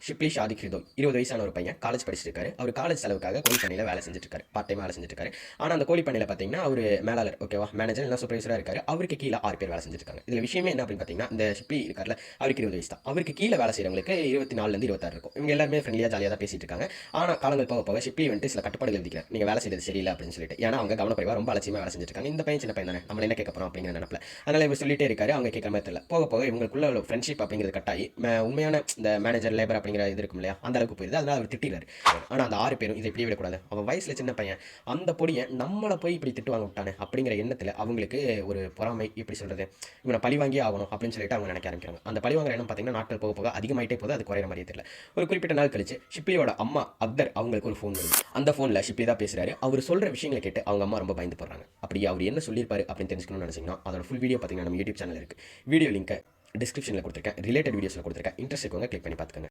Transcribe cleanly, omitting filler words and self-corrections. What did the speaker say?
ஷிப்லி ஷாதிக் ஹிதோய் 20 வயசான ஒரு பையன் காலேஜ் படிச்சுட்டு இருக்காரு. அவர் காலேஜ் செலவுக்காக கோழி பண்ணையில் வேலை செஞ்சுட்டு இருக்காரு. பார்ட் டைம் வேலை செஞ்சுட்டு இருக்காரு. ஆனால் அந்த கோழி பண்ணையில் பார்த்தீங்கன்னா அவர் மேலாளர், ஓகேவா, மேனேஜர் இல்லை சூப்பர்வைசராக இருக்காரு. அவருக்கு கீழே 6 பேர் வேலை செஞ்சுட்டு இருக்காங்க. இதில் விஷயமே என்ன அப்படின்னு பார்த்தீங்கன்னா, இந்த ஷிப்லி இருக்கார்ல, அவருக்கு 20 வயசு தான். அவருக்கு கீழே வேலை செய்கிறவங்களுக்கு 24 26 இருக்கும். இவங்க எல்லாருமே ஃப்ரெண்ட்லியாக ஜாலியாக தான் பேசிட்டு இருக்காங்க. ஆனால் காலங்கள் போக போக ஷிப்லி வந்துட்டு சில கட்டுப்பாடுகள் விதிக்கிறார். நீங்கள் வேலை செய்யறது சரியில்லை அப்படின்னு சொல்லிட்டு. ஏன்னா அவங்க கவனக்குறைவாக ரொம்ப அலட்சியமாக வேலை செஞ்சுட்டு இருக்காங்க. இந்த பையன் சின்ன பையன் தானே, நம்ம என்ன கேட்க போகிறோம் அப்படிங்கிற நினைப்பில். அதனால் இவர் சொல்லிட்டே இருக்காரு. அவங்க கேட்குற மாதிரி தெரியல. போக போக இவங்களுக்குள்ள ஃப்ரெண்ட்ஷிப் அப்படிங்கிறது கட்டாயி உண்மையான இந்த மேனேஜர் லேபர் அப்படிங்கிற இது இருக்கும் இல்லையா, அந்த அளவுக்கு போயிருது. அதனால அவர் திட்டிறாரு. ஆனால் அந்த 6 பேரும் இதை இப்படி விடக்கூடாது, அவன் வயசுல சின்ன பையன், அந்த பொடியை நம்மளை போய் இப்படி திட்டு வாங்க விட்டானே அப்படிங்கிற எண்ணத்தில் அவங்களுக்கு ஒரு பொறாமை, இப்படி சொல்றது, இவனை பழி வாங்கி ஆகணும் அப்படின்னு சொல்லிட்டு அவங்க நினைக்க ஆரம்பிக்கிறாங்க. அந்த பழி வாங்குற எண்ணம் பார்த்தீங்கன்னா நாட்கள் போக போக அதிகமாயிட்டே போது. அது குறையிற மாதிரியே தெரியல. ஒரு குறிப்பிட்ட நாள் கழிச்சு ஷிப்லியோட அம்மா அக்தர் அவங்களுக்கு ஒரு ஃபோன் வருது. அந்த ஃபோனில் ஷிப்லி தான் பேசுறாரு. அவர் சொல்ற விஷயங்களை கேட்டு அவங்க அம்மா ரொம்ப பயந்து போடுறாங்க. அப்படி அவர் என்ன சொல்லியிருப்பாரு அப்படின்னு தெரிஞ்சுக்கணும்னு நினைச்சீங்கன்னா அதோட ஃபுல் வீடியோ பார்த்தீங்கன்னா நம்ம யூடியூப் சேனல் இருக்கு. வீடியோ லிங்க் டிஸ்கிரிப்ஷனில் கொடுத்துருக்கேன். ரிலேட்டட் வீடியோஸில் கொடுத்துருக்கேன். இன்ட்ரெஸ்ட் இருக்கவங்க கிளிக் பண்ணி பார்த்துக்கோங்க.